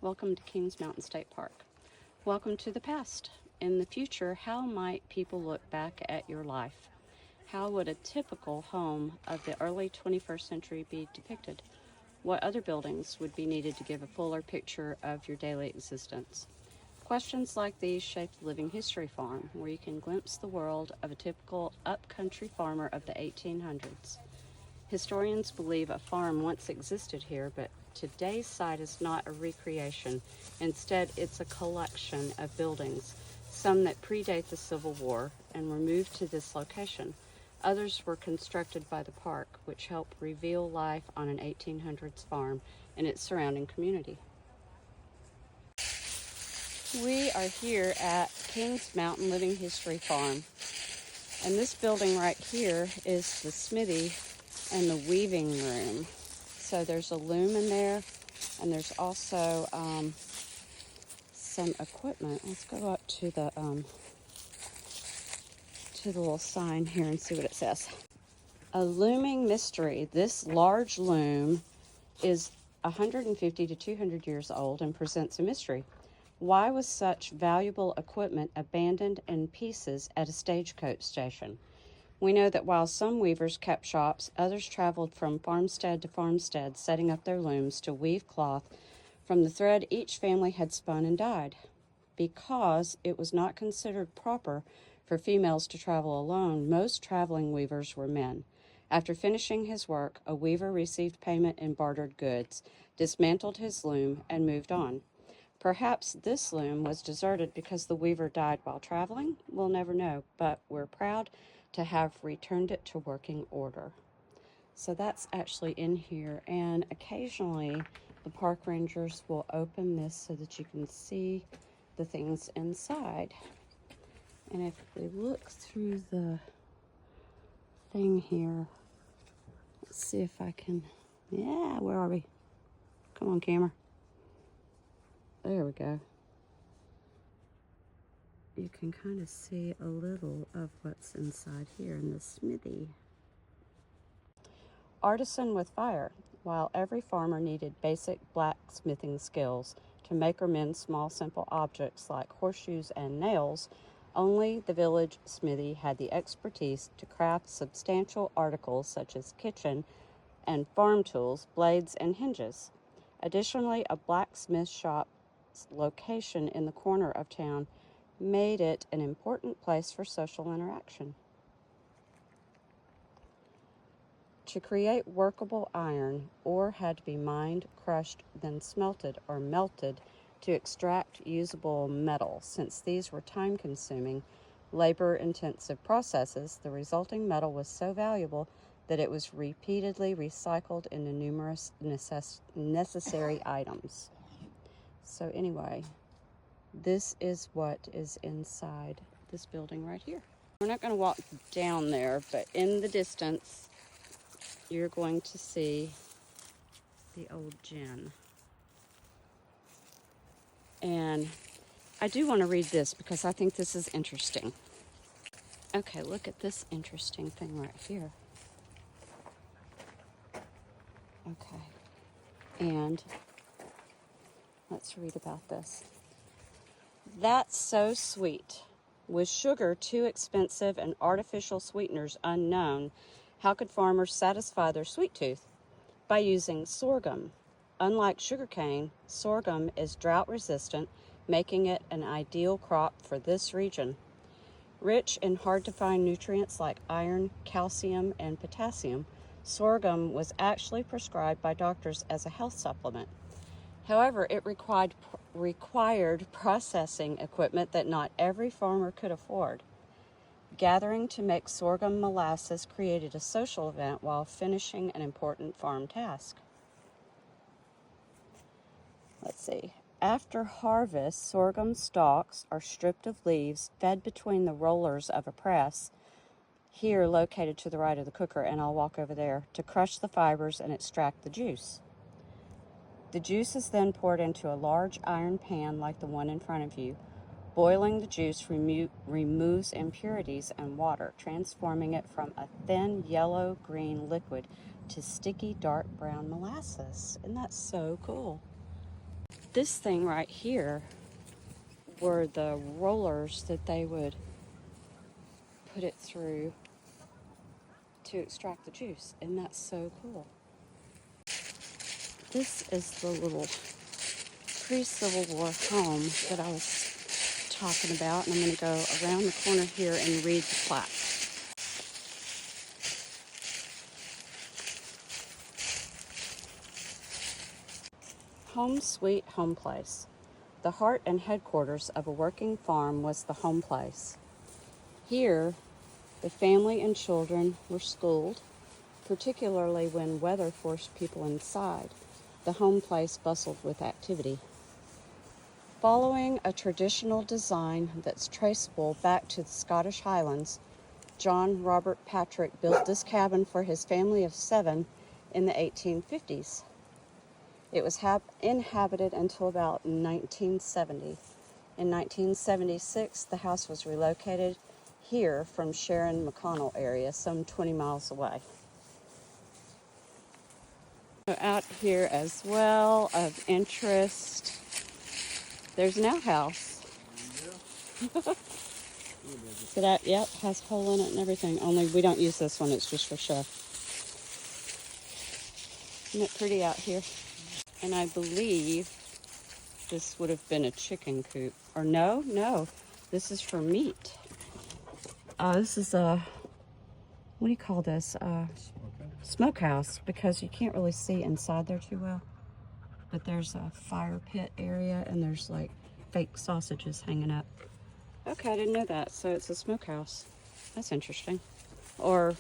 Welcome to Kings Mountain State Park. Welcome to the past. In the future, how might people look back at your life? How would a typical home of the early 21st century be depicted? What other buildings would be needed to give a fuller picture of your daily existence? Questions like these shape the Living History Farm, where you can glimpse the world of a typical upcountry farmer of the 1800s. Historians believe a farm once existed here, but today's site is not a recreation. Instead, it's a collection of buildings, some that predate the Civil War and were moved to this location. Others were constructed by the park, which helped reveal life on an 1800s farm and its surrounding community. We are here at Kings Mountain Living History Farm, and this building right here is the smithy and the weaving room. So there's a loom in there, and there's also some equipment. Let's go up to the little sign here and see what it says. A looming mystery. This large loom is 150 to 200 years old and presents a mystery. Why was such valuable equipment abandoned in pieces at a stagecoach station? We know that while some weavers kept shops, others traveled from farmstead to farmstead, setting up their looms to weave cloth from the thread each family had spun and dyed. Because it was not considered proper for females to travel alone, most traveling weavers were men. After finishing his work, a weaver received payment in bartered goods, dismantled his loom, and moved on. Perhaps this loom was deserted because the weaver died while traveling. We'll never know, but we're proud to have returned it to working order. So that's actually in here, and occasionally the park rangers will open this so that you can see the things inside. And if we look through the thing here, let's see if I can, yeah, where are we? Come on, camera. There we go. You can kind of see a little of what's inside here in the smithy. Artisan with fire. While every farmer needed basic blacksmithing skills to make or mend small, simple objects like horseshoes and nails, only the village smithy had the expertise to craft substantial articles such as kitchen and farm tools, blades, and hinges. Additionally, a blacksmith shop's location in the corner of town made it an important place for social interaction. To create workable iron, ore had to be mined, crushed, then smelted or melted to extract usable metal. Since these were time-consuming, labor-intensive processes, the resulting metal was so valuable that it was repeatedly recycled into numerous necessary items. So anyway, this is what is inside this building right here. We're not going to walk down there, but in the distance, you're going to see the old gin. And I do want to read this because I think this is interesting. Okay, look at this interesting thing right here. Okay, and let's read about this. That's so sweet. With sugar too expensive and artificial sweeteners unknown, how could farmers satisfy their sweet tooth? By using sorghum. Unlike sugarcane, sorghum is drought resistant, making it an ideal crop for this region. Rich in hard-to-find nutrients like iron, calcium, and potassium, sorghum was actually prescribed by doctors as a health supplement. However, it required processing equipment that not every farmer could afford. Gathering to make sorghum molasses created a social event while finishing an important farm task. Let's see. After harvest, sorghum stalks are stripped of leaves, fed between the rollers of a press, here located to the right of the cooker, and I'll walk over there, to crush the fibers and extract the juice. The juice is then poured into a large iron pan like the one in front of you. Boiling the juice removes impurities and water, transforming it from a thin yellow-green liquid to sticky dark brown molasses. And that's so cool. This thing right here were the rollers that they would put it through to extract the juice, and that's so cool. This is the little pre-Civil War home that I was talking about, and I'm going to go around the corner here and read the plaque. Home Sweet Home Place. The heart and headquarters of a working farm was the home place. Here, the family and children were schooled, particularly when weather forced people inside. The home place bustled with activity. Following a traditional design that's traceable back to the Scottish Highlands, John Robert Patrick built this cabin for his family of 7 in the 1850s. It was inhabited until about 1970. In 1976, the house was relocated here from Sharon McConnell area, some 20 miles away. So out here as well of interest, there's an outhouse. See that? Yep, has coal in it and everything. Only we don't use this one, it's just for show. Isn't it pretty out here? And I believe this would have been a chicken coop. Or no, this is for meat. This is a, what do you call this? Smokehouse, because you can't really see inside there too well. But there's a fire pit area and there's like fake sausages hanging up. Okay, I didn't know that. So it's a smokehouse. That's interesting. Or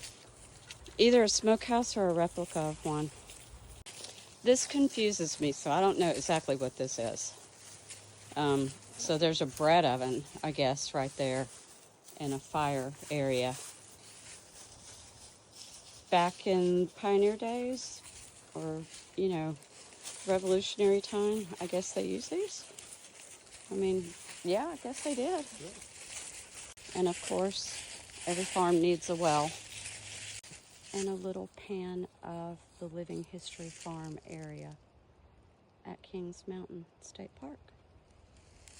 either a smokehouse or a replica of one. This confuses me, so I don't know exactly what this is. So there's a bread oven, I guess, right there, and a fire area. Back in pioneer days, or, you know, Revolutionary time, I guess they used these. I mean, yeah, I guess they did. Yeah. And of course, every farm needs a well. And a little pan of the Living History Farm area at Kings Mountain State Park.